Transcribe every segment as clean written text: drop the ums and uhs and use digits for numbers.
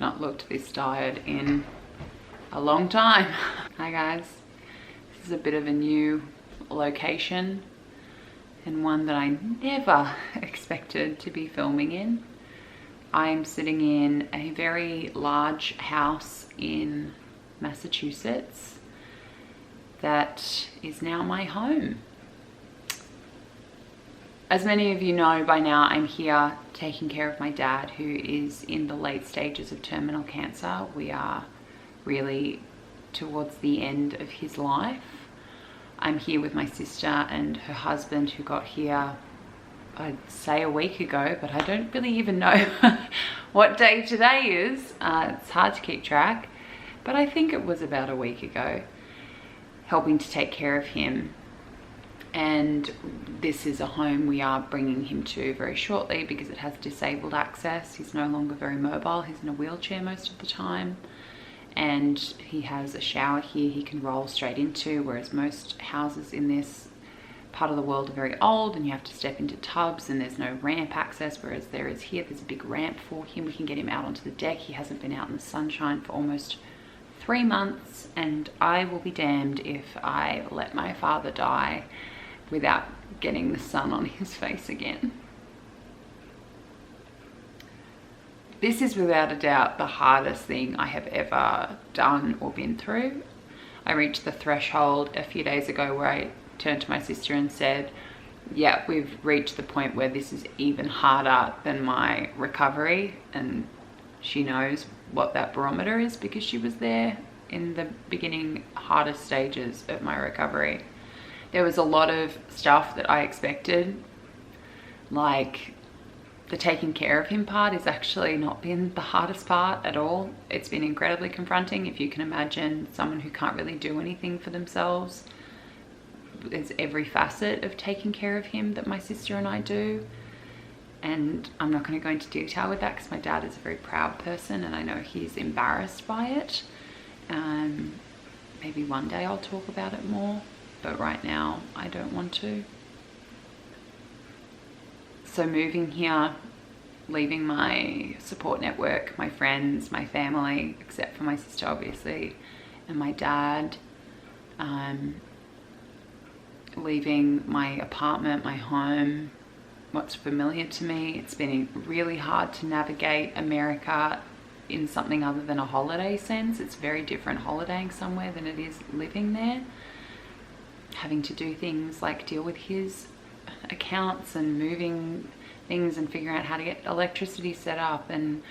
not looked this tired in a long time. Hi guys, this is a bit of a new location and one that I never expected to be filming in. I'm sitting in a very large house in Massachusetts that is now my home. As many of you know by now, I'm here taking care of my dad, who is in the late stages of terminal cancer. We are really towards the end of his life. I'm here with my sister and her husband, who got here, I'd say a week ago, but I don't really even know what day today is. It's hard to keep track, but I think it was about a week ago, helping to take care of him. And this is a home we are bringing him to very shortly because it has disabled access. He's no longer very mobile. He's in a wheelchair most of the time. And he has a shower here he can roll straight into, whereas most houses in this part of the world are very old and you have to step into tubs and there's no ramp access, whereas there is here. There's a big ramp for him. We can get him out onto the deck. He hasn't been out in the sunshine for almost 3 months, and I will be damned if I let my father die without getting the sun on his face again. This is without a doubt the hardest thing I have ever done or been through. I reached the threshold a few days ago where I turned to my sister and said, yeah, we've reached the point where this is even harder than my recovery. And she knows what that barometer is because she was there in the beginning, hardest stages of my recovery. There was a lot of stuff that I expected, like the taking care of him part has actually not been the hardest part at all. It's been incredibly confronting. If you can imagine someone who can't really do anything for themselves, there's every facet of taking care of him that my sister and I do. And I'm not going to go into detail with that because my dad is a very proud person and I know he's embarrassed by it. Maybe one day I'll talk about it more, but right now I don't want to. So moving here, leaving my support network, my friends, my family, except for my sister obviously, and my dad, leaving my apartment, my home, what's familiar to me. It's been really hard to navigate America in something other than a holiday sense. It's very different holidaying somewhere than it is living there. Having to do things like deal with his accounts and moving things and figuring out how to get electricity set up and,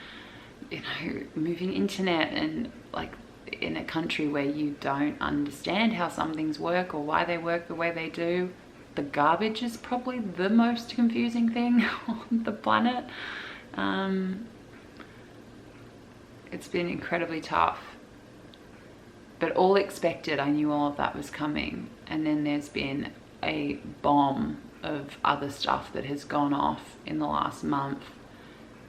you know, moving internet, and like in a country where you don't understand how some things work or why they work the way they do. The garbage is probably the most confusing thing on the planet. It's been incredibly tough, but all expected. I knew all of that was coming. And then there's been a bomb of other stuff that has gone off in the last month,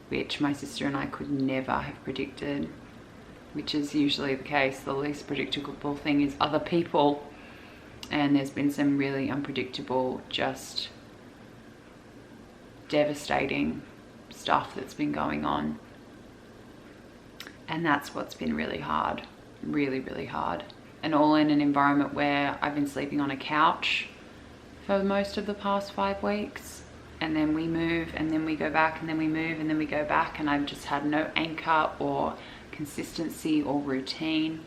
which my sister and I could never have predicted, which is usually the case. The least predictable thing is other people. And there's been some really unpredictable, just devastating stuff that's been going on. And that's what's been really hard, really, really hard. And all in an environment where I've been sleeping on a couch for most of the past 5 weeks. And then we move and then we go back and then we move and then we go back. And I've just had no anchor or consistency or routine.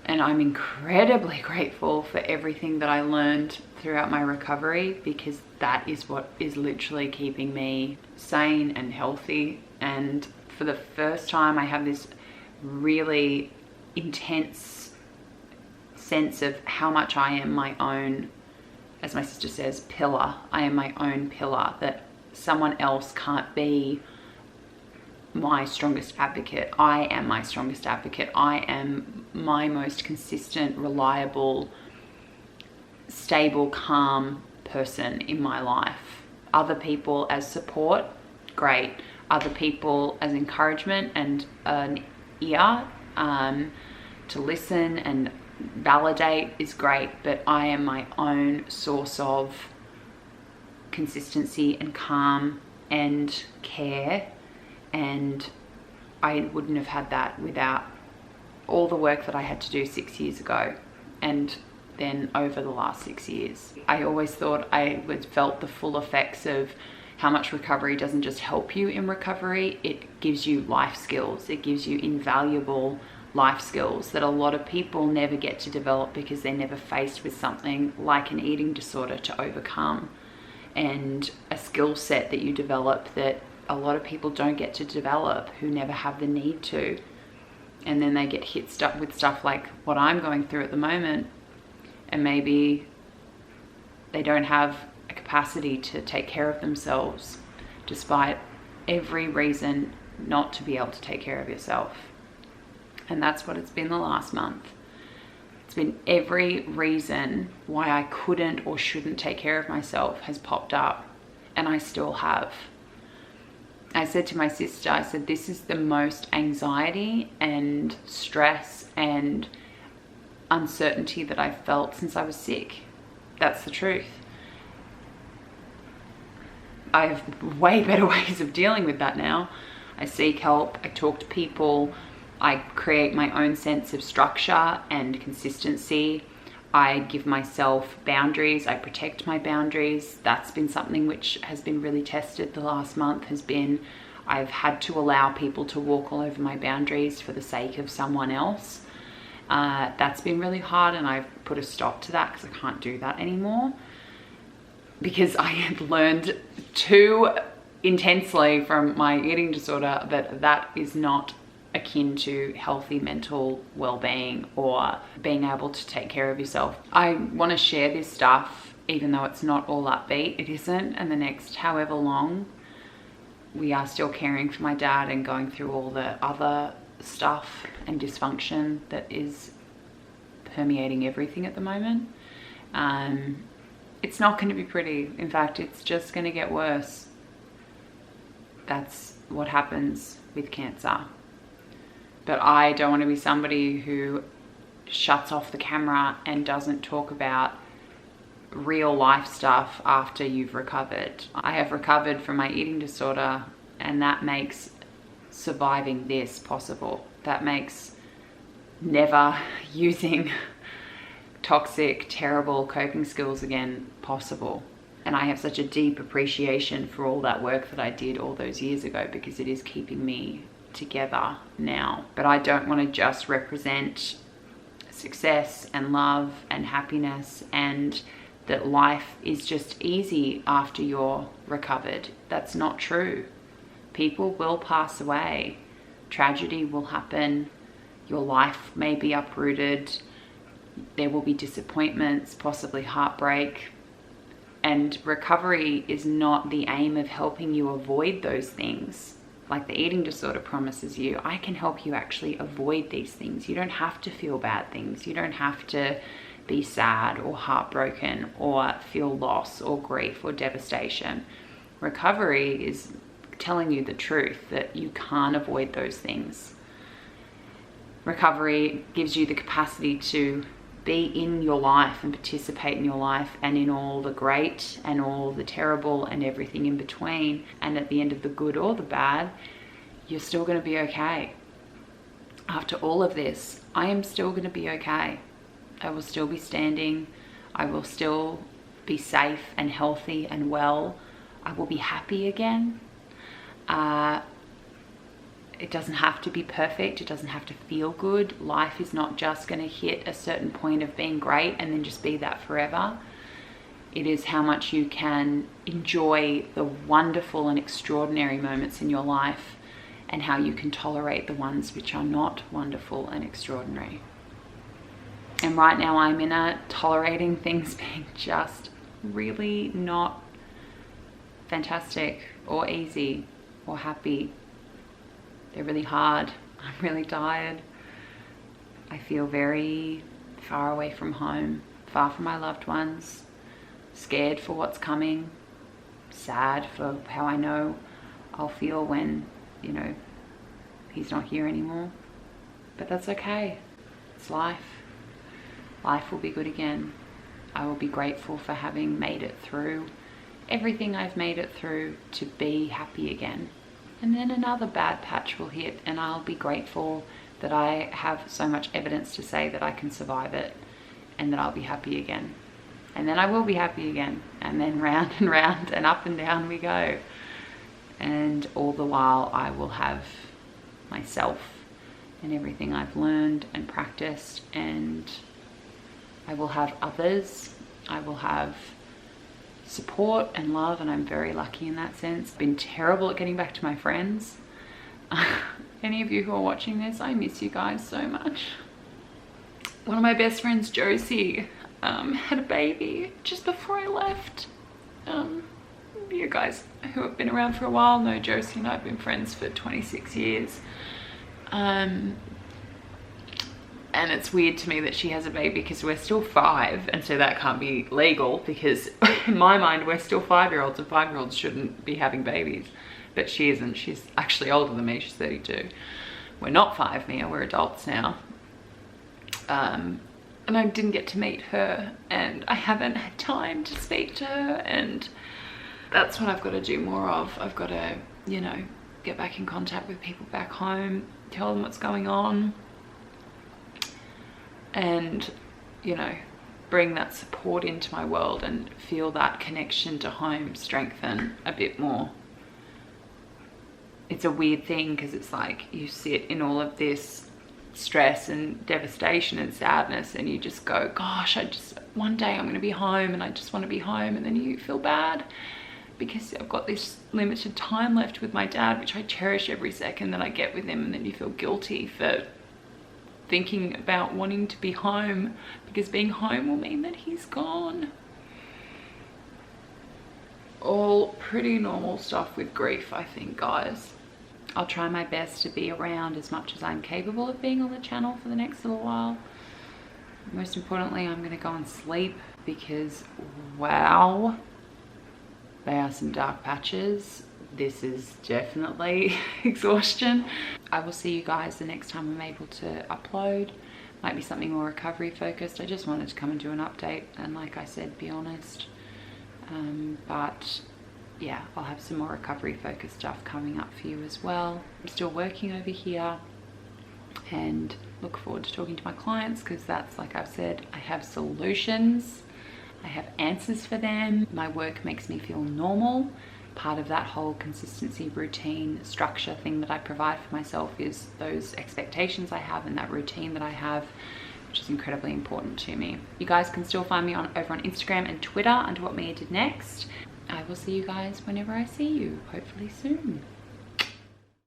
And I'm incredibly grateful for everything that I learned throughout my recovery, because that is what is literally keeping me sane and healthy. And for the first time, I have this really intense sense of how much I am my own, as my sister says, pillar. I am my own pillar, that someone else can't be my strongest advocate. I am my strongest advocate. I am my most consistent, reliable, stable, calm person in my life. Other people as support, great. Other people as encouragement and an ear to listen and validate is great, but I am my own source of consistency and calm and care and I wouldn't have had that without all the work that I had to do 6 years ago, and then over the last 6 years. I always thought I would felt the full effects of how much recovery doesn't just help you in recovery, it gives you life skills. It gives you invaluable life skills that a lot of people never get to develop because they're never faced with something like an eating disorder to overcome, and a skill set that you develop that a lot of people don't get to develop, who never have the need to. And then they get hit with stuff like what I'm going through at the moment, and maybe they don't have a capacity to take care of themselves, despite every reason not to be able to take care of yourself. And that's what it's been the last month. It's been every reason why I couldn't or shouldn't take care of myself has popped up, and I still have. I said to my sister, I said, this is the most anxiety and stress and uncertainty that I've felt since I was sick. That's the truth. I have way better ways of dealing with that now. I seek help, I talk to people, I create my own sense of structure and consistency. I give myself boundaries, I protect my boundaries. That's been something which has been really tested the last month, has been I've had to allow people to walk all over my boundaries for the sake of someone else. That's been really hard, and I've put a stop to that because I can't do that anymore, because I had learned too intensely from my eating disorder that that is not akin to healthy mental well-being or being able to take care of yourself. I want to share this stuff, even though it's not all upbeat. It isn't, and the next however long we are still caring for my dad and going through all the other stuff and dysfunction that is permeating everything at the moment. It's not going to be pretty. In fact, it's just going to get worse. That's what happens with cancer. But I don't want to be somebody who shuts off the camera and doesn't talk about real life stuff after you've recovered. I have recovered from my eating disorder, and that makes surviving this possible. That makes never using toxic, terrible coping skills again possible. And I have such a deep appreciation for all that work that I did all those years ago, because it is keeping me together now. But I don't want to just represent success and love and happiness and that life is just easy after you're recovered. That's not true. People will pass away. Tragedy will happen. Your life may be uprooted. There will be disappointments, possibly heartbreak. And recovery is not the aim of helping you avoid those things. Like the eating disorder promises you, I can help you actually avoid these things. You don't have to feel bad things. You don't have to be sad or heartbroken or feel loss or grief or devastation. Recovery is telling you the truth that you can't avoid those things. Recovery gives you the capacity to be in your life and participate in your life and in all the great and all the terrible and everything in between. And at the end of the good or the bad, you're still going to be okay. After all of this, I am still going to be okay. I will still be standing. I will still be safe and healthy and well. I will be happy again. It doesn't have to be perfect. It doesn't have to feel good. Life is not just going to hit a certain point of being great and then just be that forever. It is how much you can enjoy the wonderful and extraordinary moments in your life, and how you can tolerate the ones which are not wonderful and extraordinary. And right now I'm in a tolerating things being just really not fantastic or easy or happy. They're really hard. I'm really tired. I feel very far away from home, far from my loved ones, scared for what's coming, sad for how I know I'll feel when, he's not here anymore. But that's okay. It's life. Life will be good again. I will be grateful for having made it through everything I've made it through to be happy again. and then another bad patch will hit, and I'll be grateful that I have so much evidence to say that I can survive it, and that I'll be happy again. And then I will be happy again, and then round and round and up and down we go. And all the while I will have myself and everything I've learned and practiced, and I will have others. I will have support and love, and I'm very lucky in that sense. I've been terrible at getting back to my friends. Any of you who are watching this, I miss you guys so much. One of my best friends, Josie, had a baby just before I left. You guys who have been around for a while know Josie and I have been friends for 26 years. And it's weird to me that she has a baby because we're still 5, and so that can't be legal, because in my mind we're still 5-year-olds, and 5-year-olds shouldn't be having babies. But she isn't. She's actually older than me. She's 32. We're not 5, Mia. We're adults now. And I didn't get to meet her, and I haven't had time to speak to her, and that's what I've got to do more of. I've got to, you know, get back in contact with people back home, tell them what's going on, and, you know, bring that support into my world and feel that connection to home strengthen a bit more. It's a weird thing because it's like you sit in all of this stress and devastation and sadness, and you just go, gosh, one day I'm going to be home, and I just want to be home. And then you feel bad because I've got this limited time left with my dad, which I cherish every second that I get with him. And then you feel guilty for thinking about wanting to be home, because being home will mean that he's gone. All pretty normal stuff with grief, I think, guys. I'll try my best to be around as much as I'm capable of being on the channel for the next little while. Most importantly, I'm going to go and sleep, because wow, they are some dark patches. This is definitely exhaustion. I will see you guys the next time I'm able to upload. Might be something more recovery focused. I just wanted to come and do an update and, like I said, be honest. But yeah, I'll have some more recovery focused stuff coming up for you as well. I'm still working over here and look forward to talking to my clients, because that's, like I've said, I have solutions. I have answers for them. My work makes me feel normal. Part of that whole consistency, routine, structure thing that I provide for myself is those expectations I have and that routine that I have, which is incredibly important to me. You guys can still find me over on Instagram and Twitter under What Mia Did Next. I will see you guys whenever I see you, hopefully soon.